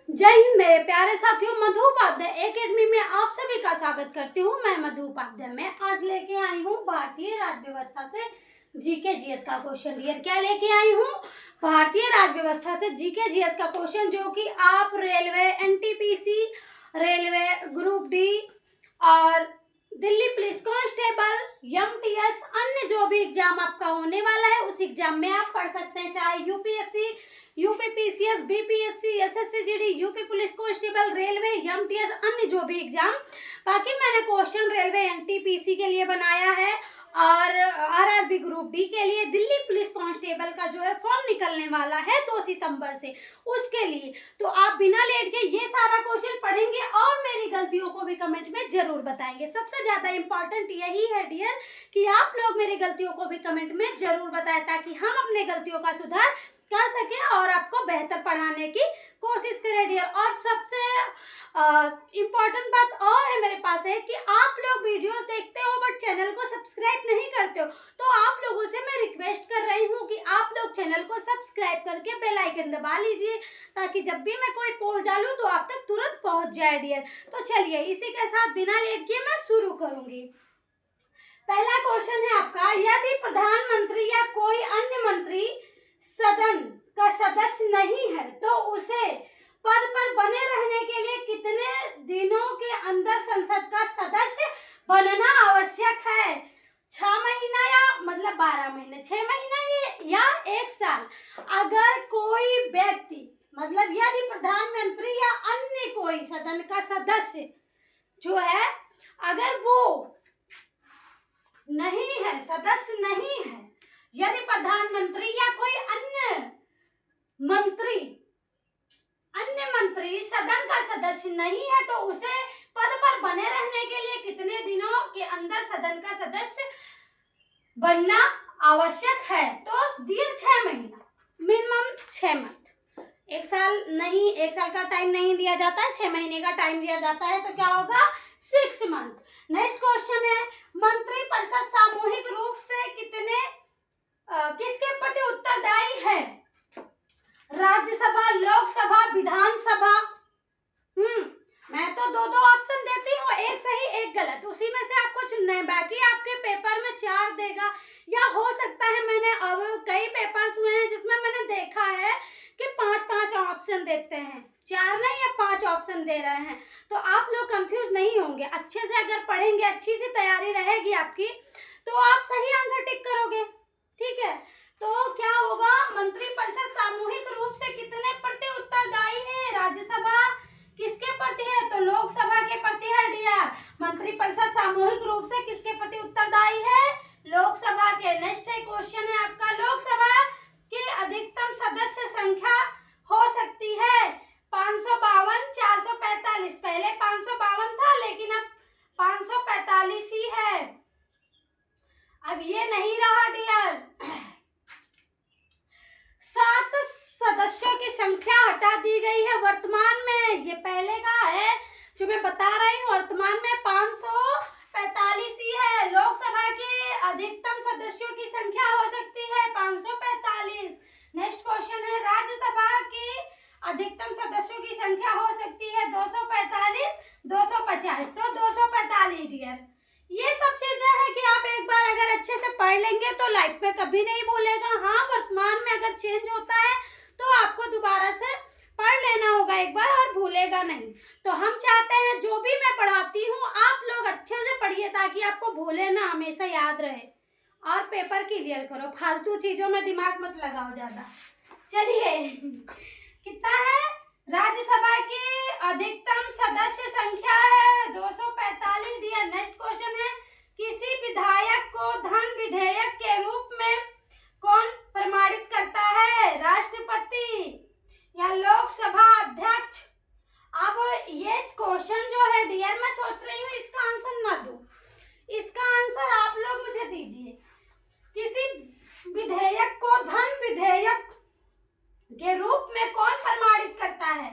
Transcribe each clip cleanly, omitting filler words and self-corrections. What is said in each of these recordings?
जय हिंद मेरे प्यारे साथियों, मधु उपाध्याय एकेडमी में आप सभी का स्वागत करती हूँ। मैं मधु उपाध्याय। मैं आज लेके आई हूँ भारतीय राज्य व्यवस्था से जीके जीएस का क्वेश्चन। डियर क्या लेके आई हूँ? भारतीय राज्य व्यवस्था से जीके जीएस का क्वेश्चन, जो कि आप railway, NTPC, railway group D और दिल्ली पुलिस कांस्टेबल, एमटीएस, अन्य जो भी एग्जाम आपका होने वाला है उस एग्जाम में आप पढ़ सकते हैं। चाहे UPSC, UPPCS, BPSC, SSC, UP police constable, railway, MTS, अन्य जो भी एग्जाम। बाकी मैंने क्वेश्चन रेलवे एनटीपीसी के लिए बनाया है और आरआरबी ग्रुप डी के लिए। दिल्ली पुलिस कांस्टेबल का जो है फॉर्म निकलने वाला है 2 सितंबर से, उसके लिए। तो आप बिना लेट के ये सारा क्वेश्चन पढ़ेंगे और मेरी गलतियों को भी कमेंट में जरूर बताएंगे। सबसे ज्यादा इंपॉर्टेंट यही है डियर कि आप लोग मेरी गलतियों को भी कमेंट में जरूर बताएं, ताकि हम अपने गलतियों का सुधार कर सके और आपको बेहतर पढ़ाने की कोशिश करें डियर। और सबसे इम्पोर्टेंट बात और है मेरे पास है कि आप लोग वीडियोस देखते हो बट चैनल को सब्सक्राइब नहीं करते हो, तो आप लोगों से मैं रिक्वेस्ट कर रही हूँ कि आप लोग चैनल को सब्सक्राइब करके बेल आइकन दबा लीजिए, ताकि जब भी मैं कोई पोस्ट डालूं तो आप तक तुरंत पहुंच जाए डियर। तो चलिए इसी के साथ बिना लेट किए मैं शुरू करूंगी। पहला क्वेश्चन है आपका, यदि प्रधानमंत्री या कोई अन्य मंत्री सदन का सदस्य नहीं है तो उसे पद पर बने रहने के लिए कितने दिनों के अंदर संसद का सदस्य बनना आवश्यक है? 6 महीना या मतलब 12 महीने, 6 महीना या 1 साल। अगर कोई व्यक्ति मतलब यदि प्रधानमंत्री या अन्य कोई सदन का सदस्य जो है, अगर वो नहीं है, सदस्य नहीं है, यदि प्रधानमंत्री या कोई अन्य मंत्री सदन का सदस्य नहीं है तो उसे पद पर बने रहने के लिए कितने दिनों के अंदर सदन का सदस्य बनना आवश्यक है? तो डियर 6 महीना, मिनिमम 6 मंथ। 1 साल नहीं, 1 साल का टाइम नहीं दिया जाता है, 6 महीने का टाइम दिया जाता है। तो क्या होगा? 6 मंथ। नेक्स्ट क्वेश्चन है, मंत्रिपरिषद सामूहिक रूप से किसके प्रति उत्तरदायी है? राज्यसभा, लोकसभा, विधानसभा। मैं तो 2 ऑप्शन देती हूँ, एक सही एक गलत, उसी में से आपको चुनना है। बाकी आपके पेपर में 4 देगा, या हो सकता है मैंने अब कई पेपर्स हुए हैं जिसमें मैंने देखा है कि 5-5 ऑप्शन देते हैं, 4 नहीं या 5 ऑप्शन दे रहे हैं। तो आप लोग कंफ्यूज नहीं होंगे, अच्छे से अगर पढ़ेंगे, अच्छी सी तैयारी रहेगी आपकी, तो आप सही आंसर टिक करोगे। ठीक है, तो क्या होगा? मंत्रिपरिषद सामूहिक रूप से कितने प्रति उत्तरदायी है? राज्यसभा किसके प्रति है? तो लोकसभा के प्रति है डियर। मंत्रिपरिषद सामूहिक रूप से किसके प्रति उत्तरदायी है? लोकसभा के। नेक्स्ट है क्वेश्चन है आपका, लोकसभा की अधिकतम सदस्य संख्या हो सकती है 552, 445। पहले 552 था लेकिन अब 545 ही है। अब ये नहीं रहा डियर। 7 सदस्यों की संख्या हटा दी गई है वर्तमान में। ये पहले का है जो मैं बता रही हूँ, वर्तमान में 545 ही है। लोकसभा के अधिकतम सदस्यों की संख्या हो सकती है 545। नेक्स्ट क्वेश्चन है, राज्यसभा की अधिकतम सदस्यों की संख्या हो सकती है 245, 250। तो 245 डियर। ये सब चीजें हैं कि आप एक बार अगर अच्छे से पढ़ लेंगे तो लाइफ में कभी नहीं भूलेगा। हाँ, वर्तमान में अगर चेंज होता है तो आपको दोबारा से पढ़ लेना होगा एक बार और भूलेगा नहीं। तो हम चाहते हैं जो भी मैं पढ़ाती हूँ आप लोग अच्छे से पढ़िए, ताकि आपको भूले ना, हमेशा याद रहे और पेपर क्लियर करो। फालतू चीजों में दिमाग मत लगाओ ज्यादा। चलिए कितना है? राज्यसभा की अधिकतम सदस्य संख्या है 245 दिया। नेक्स्ट क्वेश्चन है, किसी विधायक को धन विधेयक के रूप में कौन प्रमाणित करता है? राष्ट्रपति या लोकसभा अध्यक्ष? अब ये क्वेश्चन जो है डियर, मैं सोच रही हूँ इसका आंसर ना दूं, इसका आंसर आप लोग मुझे दीजिए। किसी विधेयक को धन विधेयक के रूप में कौन प्रमाणित करता है?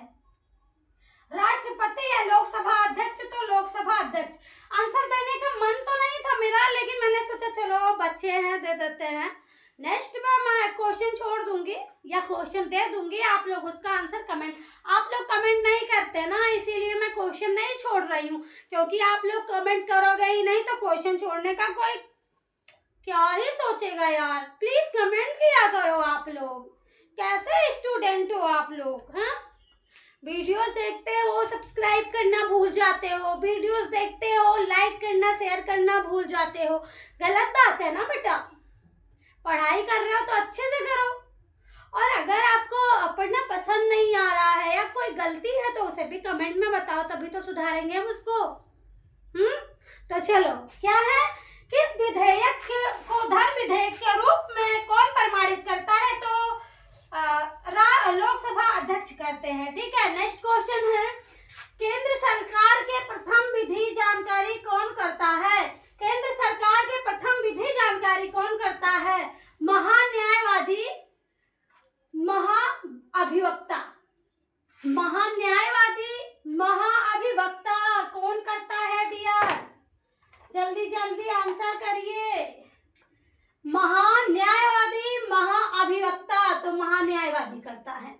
राष्ट्रपति या लोकसभा अध्यक्ष? तो लोकसभा अध्यक्ष। आंसर देने का मन तो नहीं था मेरा, लेकिन मैंने सोचा चलो बच्चे हैं दे देते हैं। नेक्स्ट में मैं क्वेश्चन छोड़ दूंगी या क्वेश्चन दे दूंगी, आप लोग उसका आंसर कमेंट, आप लोग कमेंट नहीं करते ना, इसीलिए मैं क्वेश्चन नहीं छोड़ रही हूँ, क्योंकि आप लोग कमेंट करोगे ही नहीं तो क्वेश्चन छोड़ने का कोई क्या ही सोचेगा यार। प्लीज कमेंट किया करो आप लोग, कैसे स्टूडेंट हो आप लोग। हाँ, वीडियोस देखते हो सब्सक्राइब करना भूल जाते हो, वीडियोस देखते हो लाइक करना शेयर करना भूल जाते हो। गलत बात है ना बेटा, पढ़ाई कर रहे हो तो अच्छे से करो, और अगर आपको पढ़ना पसंद नहीं आ रहा है या कोई गलती है तो उसे भी कमेंट में बताओ, तभी तो सुधारेंगे हम उसको। तो चलो, क्या है, किस विधेयक को धन विधेयक के रूप में कौन प्रमाणित करता है, तो लोकसभा अध्यक्ष करते हैं। ठीक है, नेक्स्ट क्वेश्चन है, केंद्र सरकार के प्रथम विधि जानकारी कौन करता है। केंद्र सरकार के प्रथम विधि जानकारी कौन करता है, महान्यायवादी, महाअभिवक्ता। महान्यायवादी, महाअभिवक्ता कौन करता है डियर, जल्दी जल्दी आंसर करिए। महान्यायवादी, महाअभिवक्ता, तो महान्यायवादी करता है।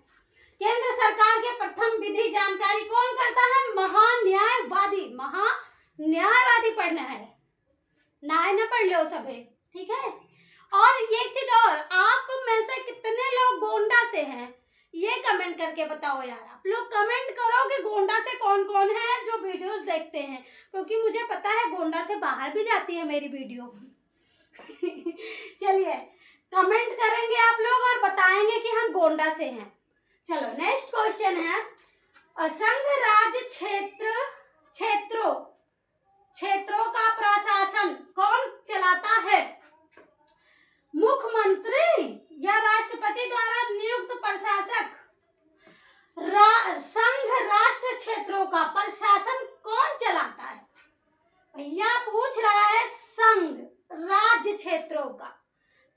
केंद्र सरकार के प्रथम विधि जानकारी कौन करता है, महान्यायवादी। महान्यायवादी पढ़ना है, न्याय न पढ़ लो सभी, ठीक है। और ये चीज और, आप में से कितने लोग गोंडा से हैं ये कमेंट करके बताओ यार। आप लोग कमेंट करो कि गोंडा से कौन कौन है जो वीडियोस देखते हैं, क्योंकि मुझे पता है गोंडा से बाहर भी जाती है मेरी वीडियो। चलिए, कमेंट करेंगे आप लोग और बताएंगे कि हम गोंडा से हैं। चलो नेक्स्ट क्वेश्चन है, संघ राज्य क्षेत्रों का प्रशासन कौन चलाता है, मुख्यमंत्री या राष्ट्रपति द्वारा नियुक्त प्रशासक। संघ राष्ट्र क्षेत्रों का प्रशासन कौन चलाता है, भैया पूछ रहा है संघ राज्य क्षेत्रों का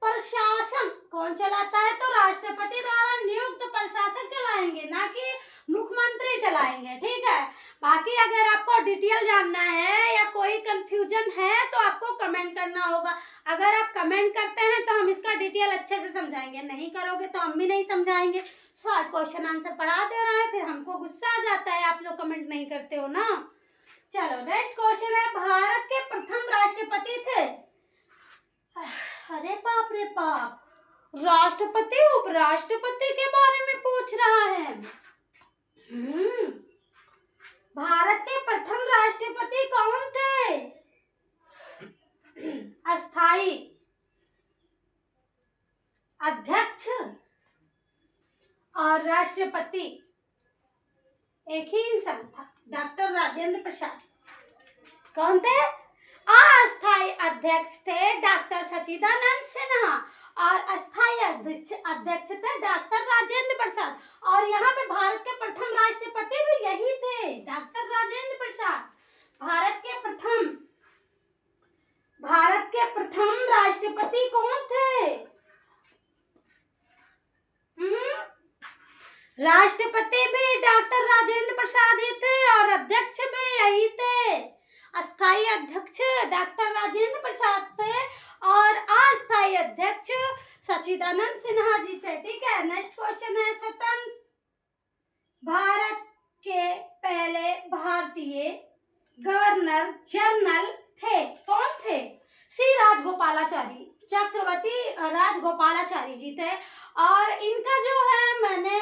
प्रशासन कौन चलाता है, तो राष्ट्रपति द्वारा नियुक्त प्रशासक चलाएंगे, ना कि मुख्यमंत्री चलाएंगे। ठीक है, बाकी अगर आपको डिटेल जानना है या कोई कंफ्यूजन है तो आपको कमेंट करना होगा। अगर आप कमेंट करते हैं तो हम इसका डिटेल अच्छे से समझाएंगे, नहीं करोगे तो हम भी नहीं समझाएंगे। शॉर्ट क्वेश्चन आंसर पढ़ा दे रहे हैं, फिर हमको गुस्सा आ जाता है आप लोग कमेंट नहीं करते हो ना। चलो नेक्स्ट क्वेश्चन है, भारत के प्रथम राष्ट्रपति थे, अरे बाप रे बाप, राष्ट्रपति उपराष्ट्रपति के बारे में पूछ रहा है। भारत के प्रथम राष्ट्रपति कौन थे, अस्थाई अध्यक्ष और राष्ट्रपति एक ही इंसान था, डॉक्टर राजेंद्र प्रसाद। कौन थे, अस्थाई अध्यक्ष थे डॉक्टर सच्चिदानंद सिन्हा और अस्थाई अध्यक्ष थे डॉक्टर राजेंद्र प्रसाद। और यहाँ पे भारत के प्रथम राष्ट्रपति भी यही थे, डॉक्टर राजेंद्र प्रसाद। भारत के प्रथम राष्ट्रपति कौन थे, राष्ट्रपति भी डॉक्टर राजेंद्र प्रसाद ही थे और अध्यक्ष भी यही थे। अस्थाई अध्यक्ष डॉक्टर राजेंद्र प्रसाद थे और अस्थाई अध्यक्ष सच्चिदानंद सिन्हा जी थे। ठीक है, नेक्स्ट क्वेश्चन है, स्वतंत्र भारत के पहले भारतीय गवर्नर जनरल थे, कौन थे, सी राजगोपालाचारी, चक्रवर्ती राजगोपालाचारी जी थे। और इनका जो है मैंने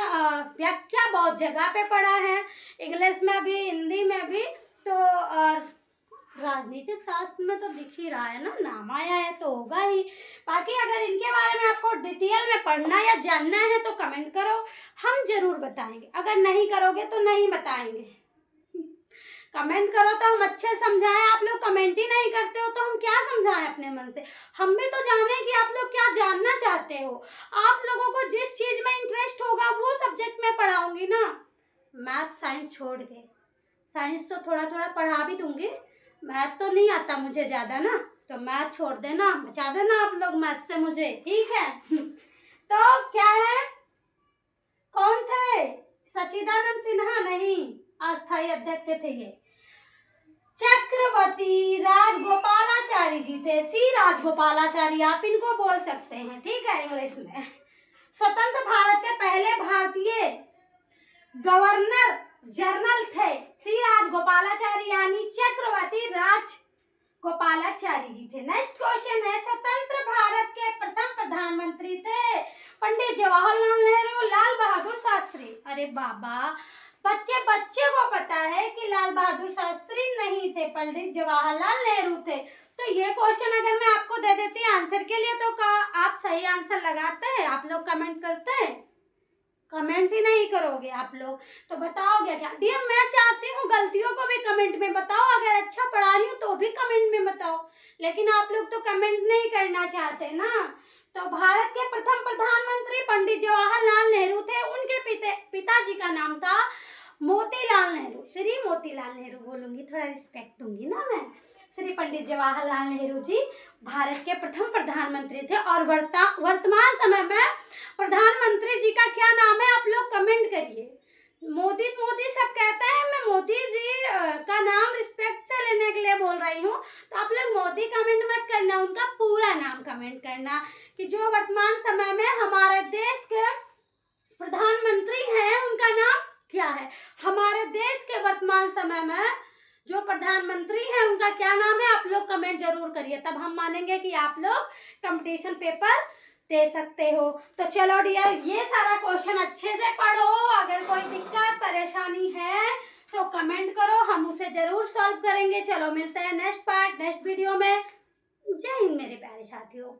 व्याख्या बहुत जगह पे पढ़ा है, इंग्लिश में भी हिंदी में भी, तो राजनीतिक शास्त्र में तो दिख ही रहा है ना, नाम आया है तो होगा ही। बाकी अगर इनके बारे में आपको डिटेल में पढ़ना या जानना है तो कमेंट करो, हम जरूर बताएंगे। अगर नहीं करोगे तो नहीं बताएंगे। कमेंट करो तो हम अच्छे समझाएं, आप लोग कमेंट ही नहीं करते हो तो हम क्या समझाएं अपने मन से। हम भी तो जाने कि आप लोग क्या जानना चाहते हो। आप लोगों को जिस चीज में इंटरेस्ट होगा वो सब्जेक्ट में पढ़ाऊंगी ना। मैथ साइंस छोड़ के, साइंस तो थोड़ा थोड़ा पढ़ा भी दूंगी, मैथ तो नहीं आता मुझे ज़्यादा ना, तो मैथ छोड़ देना, बचा देना आप लोग मैथ से मुझे, ठीक है। तो क्या है, कौन थे, सच्चिदानंद सिन्हा नहीं, अस्थाई अध्यक्ष थे ये, चक्रवर्ती राजगोपालाचारी जी थे, सी राजगोपालाचारी आप इनको बोल सकते हैं, ठीक है इंग्लिश में। स्वतंत्र भारत के पहले भारतीय गवर्नर जनरल थे श्री राजगोपालाचारी यानी चक्रवर्ती राजगोपालाचारी जी थे। नेक्स्ट क्वेश्चन है, स्वतंत्र भारत के प्रथम प्रधानमंत्री थे पंडित जवाहरलाल नेहरू, लाल बहादुर शास्त्री। अरे बाबा, बच्चे को पता है कि लाल बहादुर शास्त्री नहीं थे, पंडित जवाहरलाल नेहरू थे। तो ये क्वेश्चन अगर मैं आपको दे देती आंसर के लिए तो आप सही आंसर लगाते हैं? आप लोग कमेंट करते हैं? कमेंट ही नहीं करोगे आप लोग, तो बताओगे क्या? डियर, मैं चाहती हूँ गलतियों को भी कमेंट में बताओ, अगर अच्छा पढ़ा रही हूँ तो भी कमेंट में बताओ, लेकिन आप लोग तो कमेंट नहीं करना चाहते ना। तो भारत के प्रथम प्रधानमंत्री पंडित जवाहरलाल नेहरू थे। उनके पिताजी का नाम था मोतीलाल नेहरू, श्री मोतीलाल नेहरू बोलूंगी, थोड़ा रिस्पेक्ट दूंगी ना मैं। श्री पंडित जवाहरलाल नेहरू जी भारत के प्रथम प्रधानमंत्री थे। और वर्तमान समय में प्रधानमंत्री जी का क्या नाम है? आप लोग कमेंट करिए। मोदी सब कहते हैं, मैं मोदी जी का नाम रिस्पेक्ट से लेने के लिए बोल रही हूँ, तो आप लोग मोदी कमेंट मत करना, उनका पूरा नाम कमेंट करना कि जो वर्तमान समय में हमारे देश के प्रधानमंत्री हैं उनका नाम क्या है। हमारे देश के वर्तमान समय में जो प्रधानमंत्री हैं उनका क्या नाम है? आप लोग कमेंट जरूर करिए, तब हम मानेंगे कि आप लोग कंपटीशन पेपर दे सकते हो। तो चलो डियर, ये सारा क्वेश्चन अच्छे से पढ़ो, अगर कोई दिक्कत परेशानी है तो कमेंट करो, हम उसे जरूर सॉल्व करेंगे। चलो मिलते हैं नेक्स्ट वीडियो में। जय हिंद मेरे प्यारे साथियों।